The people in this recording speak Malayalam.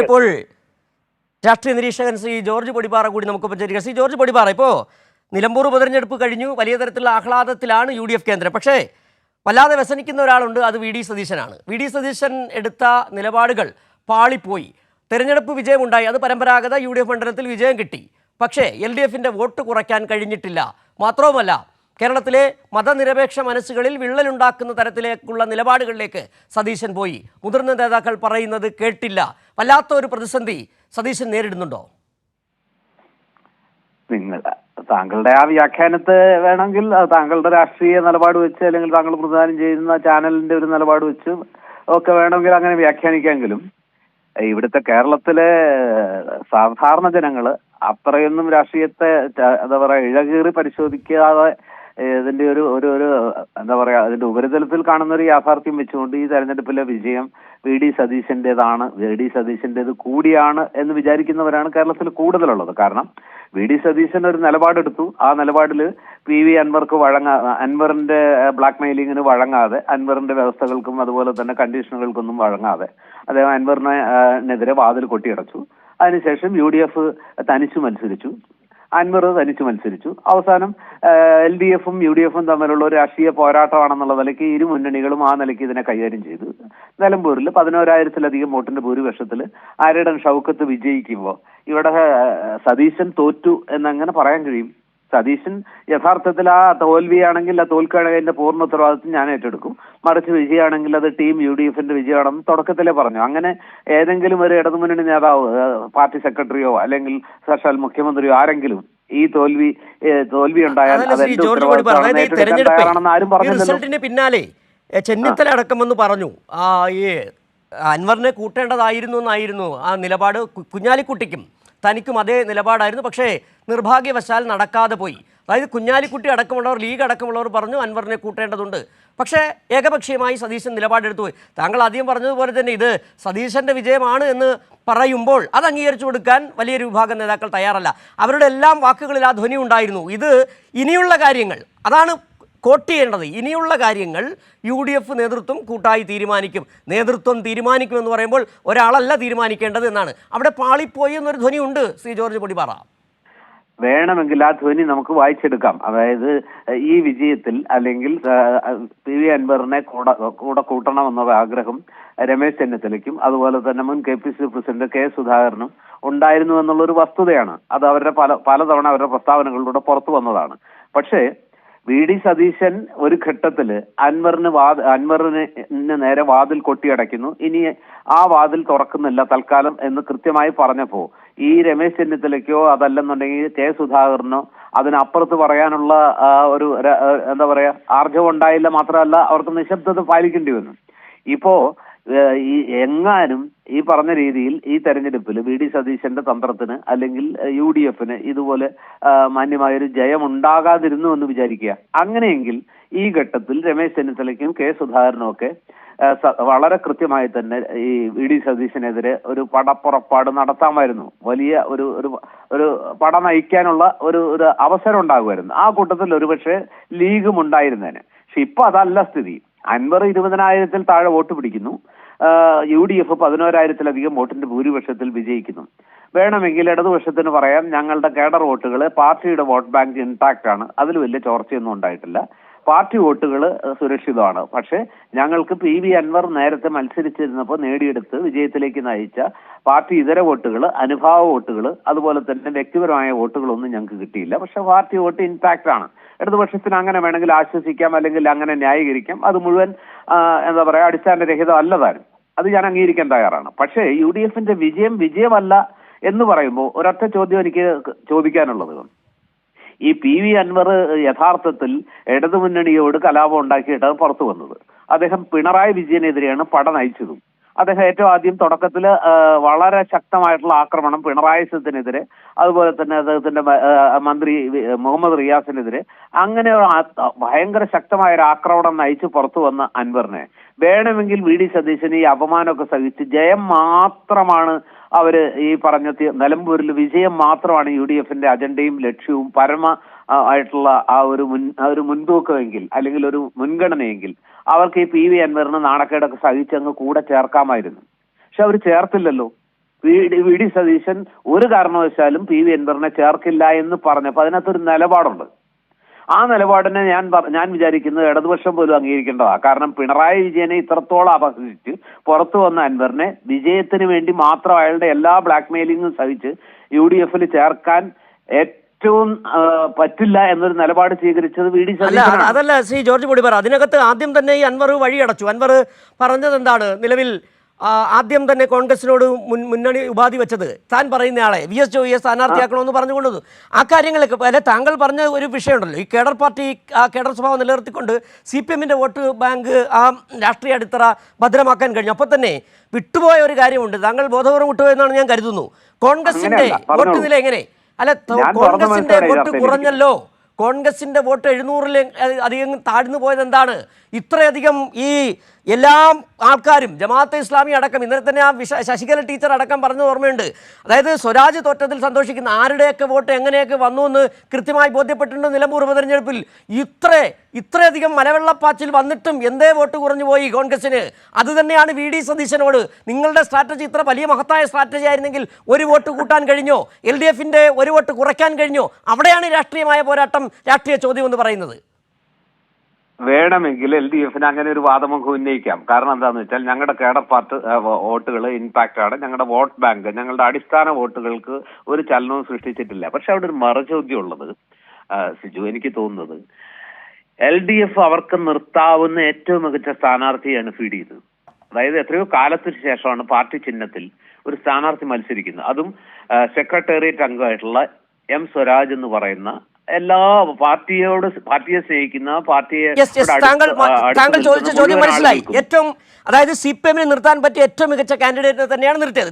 ഇപ്പോൾ രാഷ്ട്രീയ നിരീക്ഷകൻ ശ്രീ ജോർജ് പൊടിപ്പാറ കൂടി നമുക്കൊപ്പം ചേരുക. ശ്രീ ജോർജ് പൊടിപ്പാറ, ഇപ്പോൾ നിലമ്പൂർ ഉപതെരഞ്ഞെടുപ്പ് കഴിഞ്ഞു, വലിയ തരത്തിലുള്ള ആഹ്ലാദത്തിലാണ് UDF കേന്ദ്രം. പക്ഷേ വല്ലാതെ വ്യസനിക്കുന്ന ഒരാളുണ്ട്, അത് VD സതീശനാണ്. VD സതീശൻ എടുത്ത നിലപാടുകൾ പാളിപ്പോയി. തെരഞ്ഞെടുപ്പ് വിജയമുണ്ടായി, അത് പരമ്പരാഗത UDF മണ്ഡലത്തിൽ വിജയം കിട്ടി. പക്ഷേ LDFിൻ്റെ വോട്ട് കുറയ്ക്കാൻ കഴിഞ്ഞിട്ടില്ല. മാത്രവുമല്ല, കേരളത്തിലെ മതനിരപേക്ഷ മനസ്സുകളിൽ വിള്ളലുണ്ടാക്കുന്ന തരത്തിലേക്കുള്ള നിലപാടുകളിലേക്ക് സതീശൻ പോയി. മുതിർന്ന നേതാക്കൾ പറയുന്നത് കേട്ടില്ല. വല്ലാത്ത ഒരു പ്രതിസന്ധി സതീശൻ നേരിടുന്നുണ്ടോ? താങ്കളുടെ ആ വ്യാഖ്യാനത്തെ വേണമെങ്കിൽ താങ്കളുടെ രാഷ്ട്രീയ നിലപാട് വെച്ച് അല്ലെങ്കിൽ താങ്കൾ പ്രദാനം ചെയ്യുന്ന ചാനലിന്റെ ഒരു നിലപാട് വെച്ച് ഒക്കെ വേണമെങ്കിൽ അങ്ങനെ വ്യാഖ്യാനിക്കാമെങ്കിലും ഇവിടുത്തെ കേരളത്തിലെ സാധാരണ ജനങ്ങള് അത്രയൊന്നും രാഷ്ട്രീയത്തെ എന്താ പറയാ ഇഴകീറി പരിശോധിക്കാതെ ഇതിന്റെ ഒരു ഒരു ഒരു എന്താ പറയാ അതിന്റെ ഉപരിതലത്തിൽ കാണുന്ന ഒരു യാഥാർത്ഥ്യം വെച്ചുകൊണ്ട് ഈ തെരഞ്ഞെടുപ്പിലെ വിജയം VD സതീശന്റേതാണ്, VD സതീശന്റേത് കൂടിയാണ് എന്ന് വിചാരിക്കുന്നവരാണ് കേരളത്തിൽ കൂടുതലുള്ളത്. കാരണം VD സതീശൻ ഒരു നിലപാടെടുത്തു, ആ നിലപാടിൽ PV അൻവർക്ക് അൻവറിന്റെ ബ്ലാക്ക് മെയിലിങ്ങിന് വഴങ്ങാതെ, അൻവറിന്റെ വ്യവസ്ഥകൾക്കും അതുപോലെ തന്നെ കണ്ടീഷനുകൾക്കൊന്നും വഴങ്ങാതെ അദ്ദേഹം അൻവറിനെതിരെ വാതിൽ കൊട്ടിയടച്ചു. അതിനുശേഷം UDF തനിച്ചു മത്സരിച്ചു, അൻവർ തനിച്ചു മത്സരിച്ചു. അവസാനം LDFും UDFും തമ്മിലുള്ള ഒരു രാഷ്ട്രീയ പോരാട്ടമാണെന്നുള്ള നിലയ്ക്ക് ഇരു മുന്നണികളും ആ നിലയ്ക്ക് ഇതിനെ കൈകാര്യം ചെയ്തു. നിലമ്പൂരിൽ 11,000-ലധികം വോട്ടിന്റെ ഭൂരിപക്ഷത്തിൽ ആര്യടൻ ഷൗക്കത്ത് വിജയിക്കുമ്പോൾ ഇവിടെ സതീശൻ തോറ്റു എന്നങ്ങനെ പറയാൻ കഴിയും? സതീശൻ യഥാർത്ഥത്തിൽ ആ തോൽവിയാണെങ്കിൽ ആ തോൽക്കുകയാണെങ്കിൽ പൂർണ്ണ ഉത്തരവാദിത്വം ഞാൻ ഏറ്റെടുക്കും, മറിച്ച് വിജയമാണെങ്കിൽ അത് ടീം UDFിന്റെ വിജയമാണെന്ന് തുടക്കത്തിലേ പറഞ്ഞു. അങ്ങനെ ഏതെങ്കിലും ഒരു ഇടതുമുന്നണി നേതാവ്, പാർട്ടി സെക്രട്ടറിയോ അല്ലെങ്കിൽ സാക്ഷാൽ മുഖ്യമന്ത്രിയോ ആരെങ്കിലും ഈ തോൽവി ഉണ്ടായാൽ ആരും പറഞ്ഞില്ല. പിന്നാലെ ചെന്നിത്തല അടക്കമെന്ന് പറഞ്ഞു ഈ അൻവറിനെ കൂട്ടേണ്ടതായിരുന്നു എന്നായിരുന്നു ആ നിലപാട്. കുഞ്ഞാലിക്കുട്ടിക്കും തനിക്കും അതേ നിലപാടായിരുന്നു. പക്ഷേ നിർഭാഗ്യവശാൽ നടക്കാതെ പോയി. അതായത് കുഞ്ഞാലിക്കുട്ടി അടക്കമുള്ളവർ, ലീഗ് അടക്കമുള്ളവർ പറഞ്ഞു അൻവറിനെ കൂട്ടേണ്ടതുണ്ട്. പക്ഷേ ഏകപക്ഷീയമായി സതീശൻ നിലപാടെടുത്തു പോയി. താങ്കൾ ആദ്യം പറഞ്ഞതുപോലെ തന്നെ ഇത് സതീശൻ്റെ വിജയമാണ് എന്ന് പറയുമ്പോൾ അത് അംഗീകരിച്ചു കൊടുക്കാൻ വലിയൊരു വിഭാഗം നേതാക്കൾ തയ്യാറല്ല. അവരുടെ എല്ലാം വാക്കുകളിൽ ആ ധ്വനി ഉണ്ടായിരുന്നു. ഇത് ഇനിയുള്ള കാര്യങ്ങൾ, അതാണ് കോട്ട് ചെയ്യേണ്ടത്. ഇനിയുള്ള കാര്യങ്ങൾ UDF നേതൃത്വം കൂട്ടായി തീരുമാനിക്കും. നേതൃത്വം തീരുമാനിക്കുമെന്ന് പറയുമ്പോൾ ഒരാളല്ല തീരുമാനിക്കേണ്ടത് എന്നാണ്. അവിടെ പാളിപ്പോയി എന്നൊരു ധ്വനിയുണ്ട് ശ്രീ ജോർജ് പൊടിപ്പാറ. വേണമെങ്കിൽ ആ ധ്വനി നമുക്ക് വായിച്ചെടുക്കാം. അതായത് ഈ വിജയത്തിൽ അല്ലെങ്കിൽ PV അൻവറിനെ കൂടെ കൂട്ടണമെന്നുള്ള ആഗ്രഹം രമേശ് ചെന്നിത്തലയ്ക്കും അതുപോലെ തന്നെ മുൻ KPCC പ്രസിഡന്റ് K സുധാകരനും ഉണ്ടായിരുന്നു എന്നുള്ളൊരു വസ്തുതയാണ്. അത് അവരുടെ പലതവണ അവരുടെ പ്രസ്താവനകളിലൂടെ പുറത്തു വന്നതാണ്. പക്ഷേ VD സതീശൻ ഒരു ഘട്ടത്തില് അൻവറിന് നേരെ വാതിൽ കൊട്ടിയടയ്ക്കുന്നു, ഇനി ആ വാതിൽ തുറക്കുന്നില്ല തൽക്കാലം എന്ന് കൃത്യമായി പറഞ്ഞപ്പോ ഈ രമേശ് ചെന്നിത്തലയ്ക്കോ അതല്ലെന്നുണ്ടെങ്കിൽ K സുധാകരനോ അതിനപ്പുറത്ത് പറയാനുള്ള ഒരു എന്താ പറയാ ആർജവം ഉണ്ടായില്ല. മാത്രമല്ല അവർക്ക് നിശബ്ദത പാലിക്കേണ്ടി വന്നു. ഇപ്പോ എങ്ങാനും ഈ പറഞ്ഞ രീതിയിൽ ഈ തെരഞ്ഞെടുപ്പിൽ VD സതീശന്റെ തന്ത്രത്തിന് അല്ലെങ്കിൽ UDFന് ഇതുപോലെ മാന്യമായൊരു ജയം ഉണ്ടാകാതിരുന്നു എന്ന് വിചാരിക്കുക. അങ്ങനെയെങ്കിൽ ഈ ഘട്ടത്തിൽ രമേശ് ചെന്നിത്തലയ്ക്കും K സുധാകരനും ഒക്കെ വളരെ കൃത്യമായി തന്നെ ഈ VD സതീശനെതിരെ ഒരു പടപ്പുറപ്പാട് നടത്താമായിരുന്നു. വലിയ ഒരു പട നയിക്കാനുള്ള ഒരു അവസരം ഉണ്ടാകുമായിരുന്നു. ആ കൂട്ടത്തിൽ ഒരുപക്ഷെ ലീഗും ഉണ്ടായിരുന്നേനെ. പക്ഷെ ഇപ്പൊ അതല്ല സ്ഥിതി. അൻവർ 20,000-ൽ താഴെ വോട്ട് പിടിക്കുന്നു, UDF 11,000-ലധികം വോട്ടിന്റെ ഭൂരിപക്ഷത്തിൽ വിജയിക്കുന്നു. വേണമെങ്കിൽ ഇടതുപക്ഷത്തിന് പറയാം ഞങ്ങളുടെ കേഡർ വോട്ടുകൾ പാർട്ടിയുടെ വോട്ട് ബാങ്ക് ഇൻടാക്ട് ആണ്, അതിൽ വലിയ ചോർച്ചയൊന്നും ഉണ്ടായിട്ടില്ല, പാർട്ടി വോട്ടുകൾ സുരക്ഷിതമാണ്. പക്ഷെ ഞങ്ങൾക്ക് PV അൻവർ നേരത്തെ മത്സരിച്ചിരുന്നപ്പോൾ നേടിയെടുത്ത് വിജയത്തിലേക്ക് നയിച്ച പാർട്ടി ഇതര വോട്ടുകൾ, അനുഭാവ വോട്ടുകൾ, അതുപോലെ തന്നെ വ്യക്തിപരമായ വോട്ടുകളൊന്നും ഞങ്ങൾക്ക് കിട്ടിയില്ല. പക്ഷെ പാർട്ടി വോട്ട് ഇൻടാക്ട് ആണ്. ഇടതുപക്ഷത്തിന് അങ്ങനെ വേണമെങ്കിൽ ആശ്വസിക്കാം, അല്ലെങ്കിൽ അങ്ങനെ ന്യായീകരിക്കാം. അത് മുഴുവൻ എന്താ പറയാ അടിസ്ഥാനരഹിതം അല്ലതാനും, അത് ഞാൻ അംഗീകരിക്കാൻ തയ്യാറാണ്. പക്ഷേ UDFന്റെ വിജയമല്ല എന്ന് പറയുമ്പോൾ ഒരൊറ്റ ചോദ്യം എനിക്ക് ചോദിക്കാനുള്ളത്, ഈ PV അൻവർ യഥാർത്ഥത്തിൽ ഇടതുമുന്നണിയോട് കലാപം ഉണ്ടാക്കിയിട്ടാണ് പുറത്തു വന്നത്. അദ്ദേഹം പിണറായി വിജയനെതിരെയാണ് പട നയിച്ചതും. അദ്ദേഹം ഏറ്റവും ആദ്യം തുടക്കത്തിൽ വളരെ ശക്തമായിട്ടുള്ള ആക്രമണം പിണറായി സത്തിനെതിരെ, അതുപോലെ തന്നെ അദ്ദേഹത്തിന്റെ മന്ത്രി മുഹമ്മദ് റിയാസിനെതിരെ, അങ്ങനെ ഭയങ്കര ശക്തമായ ഒരു ആക്രമണം നയിച്ച് പുറത്തു വന്ന അൻവറിനെ വേണമെങ്കിൽ VD സതീശന് ഈ അപമാനമൊക്കെ സഹിച്ച് ജയം മാത്രമാണ് അവര് ഈ പറഞ്ഞ നിലമ്പൂരിൽ വിജയം മാത്രമാണ് UDFന്റെ അജണ്ടയും ലക്ഷ്യവും പരമ ആയിട്ടുള്ള ആ ഒരു മുൻതൂക്കമെങ്കിൽ അല്ലെങ്കിൽ ഒരു മുൻഗണനയെങ്കിൽ അവർക്ക് ഈ PV അൻവറിന് നാണക്കേടൊക്കെ സഹിച്ച് അങ്ങ് കൂടെ ചേർക്കാമായിരുന്നു. പക്ഷെ അവർ ചേർത്തില്ലല്ലോ. വി ഡി സതീശൻ ഒരു കാരണവശാലും പി വി അൻവറിനെ ചേർക്കില്ല എന്ന് പറഞ്ഞപ്പോൾ അതിനകത്തൊരു നിലപാടുണ്ട്. ആ നിലപാടിനെ ഞാൻ വിചാരിക്കുന്നത് ഇടതുപക്ഷം പോലും അംഗീകരിക്കേണ്ടതാണ്. കാരണം പിണറായി വിജയനെ ഇത്രത്തോളം അപഹസിച്ച് പുറത്തു വന്ന അൻവറിനെ വിജയത്തിന് വേണ്ടി മാത്രം അയാളുടെ എല്ലാ ബ്ലാക്ക് മെയിലിംഗും സഹിച്ച് UDF-ൽ ചേർക്കാൻ ഏറ്റവും പറ്റില്ല എന്നൊരു നിലപാട് സ്വീകരിച്ചത് വി ഡി സതീശനാണ്. അതല്ല ശ്രീ ജോർജ് പൊടിപാറ, അതിനകത്ത് ആദ്യം തന്നെ ഈ അൻവർ വഴിയടച്ചു. അൻവർ പറഞ്ഞത് എന്താണ്? നിലവിൽ ആദ്യം തന്നെ കോൺഗ്രസിനോട് മുന്നണി ഉപാധി വെച്ചത് താൻ പറയുന്നയാളെ VS ജോയിയെ സ്ഥാനാർത്ഥിയാക്കണമെന്ന് പറഞ്ഞുകൊണ്ടത്. ആ കാര്യങ്ങളൊക്കെ അല്ലെ താങ്കൾ പറഞ്ഞ ഒരു വിഷയമുണ്ടല്ലോ, ഈ കേഡർ പാർട്ടി ആ കേഡർ സ്വഭാവം നിലനിർത്തിക്കൊണ്ട് CPM-ന്റെ വോട്ട് ബാങ്ക് ആ രാഷ്ട്രീയ അടിത്തറ ഭദ്രമാക്കാൻ കഴിഞ്ഞു. അപ്പോൾ തന്നെ വിട്ടുപോയ ഒരു കാര്യമുണ്ട്, താങ്കൾ ബോധപൂർവ്വം വിട്ടുപോയെന്നാണ് ഞാൻ കരുതുന്നു. കോൺഗ്രസിന്റെ വോട്ട് നില എങ്ങനെ? അല്ല, കോൺഗ്രസിന്റെ വോട്ട് കുറഞ്ഞല്ലോ. കോൺഗ്രസിന്റെ വോട്ട് 700-ൽ അധികം താഴ്ന്നു പോയത് എന്താണ്? ഇത്രയധികം ഈ എല്ലാ ആൾക്കാരും ജമാഅത്തെ ഇസ്ലാമി അടക്കം ഇന്നലെ തന്നെ ആ ശശികല ടീച്ചർ അടക്കം പറഞ്ഞത് ഓർമ്മയുണ്ട്. അതായത് സ്വരാജ് തോറ്റത്തിൽ സന്തോഷിക്കുന്ന ആരുടെയൊക്കെ വോട്ട് എങ്ങനെയൊക്കെ വന്നു എന്ന് കൃത്യമായി ബോധ്യപ്പെട്ടിട്ടുണ്ട്. നിലമ്പൂർ ഉപതെരഞ്ഞെടുപ്പിൽ ഇത്രയധികം മലവെള്ളപ്പാച്ചിൽ വന്നിട്ടും എന്തേ വോട്ട് കുറഞ്ഞു പോയി കോൺഗ്രസിന്? അത് തന്നെയാണ് വി ഡി സതീശനോട്. നിങ്ങളുടെ സ്ട്രാറ്റജി ഇത്ര വലിയ മഹത്തായ സ്ട്രാറ്റജി ആയിരുന്നെങ്കിൽ ഒരു വോട്ട് കൂട്ടാൻ കഴിഞ്ഞോ? LDF-ന്റെ ഒരു വോട്ട് കുറയ്ക്കാൻ കഴിഞ്ഞോ? അവിടെയാണ് രാഷ്ട്രീയമായ പോരാട്ടം, രാഷ്ട്രീയ ചോദ്യം എന്ന് പറയുന്നത്. വേണമെങ്കിൽ LDF-ന് അങ്ങനെ ഒരു വാദമൊക്കെ ഉന്നയിക്കാം. കാരണം എന്താണെന്ന് വെച്ചാൽ ഞങ്ങളുടെ കേഡർ പാർട്ടി വോട്ടുകൾ ഇമ്പാക്റ്റ് ആണ്, ഞങ്ങളുടെ വോട്ട് ബാങ്ക്, ഞങ്ങളുടെ അടിസ്ഥാന വോട്ടുകൾക്ക് ഒരു ചലനവും സൃഷ്ടിച്ചിട്ടില്ല. പക്ഷെ അവിടെ ഒരു മറുചോദ്യം ഉള്ളത് സിജു, എനിക്ക് തോന്നുന്നത് LDF അവർക്ക് നിർത്താവുന്ന ഏറ്റവും മികച്ച സ്ഥാനാർത്ഥിയാണ് ഫീഡ് ചെയ്തത്. അതായത് എത്രയോ കാലത്തിന് ശേഷമാണ് പാർട്ടി ചിഹ്നത്തിൽ ഒരു സ്ഥാനാർത്ഥി മത്സരിക്കുന്നത്. അതും സെക്രട്ടേറിയറ്റ് അംഗമായിട്ടുള്ള M സ്വരാജ് എന്ന് പറയുന്ന എല്ലാ പാർട്ടിയെ സ്നേഹിക്കുന്ന താങ്കൾ ചോദിച്ച ചോദ്യം മനസ്സിലായി. ഏറ്റവും അതായത് CPM-നെ നിർത്താൻ പറ്റിയ ഏറ്റവും മികച്ച കാൻഡിഡേറ്റിനെ തന്നെയാണ് നിർത്തിയത്.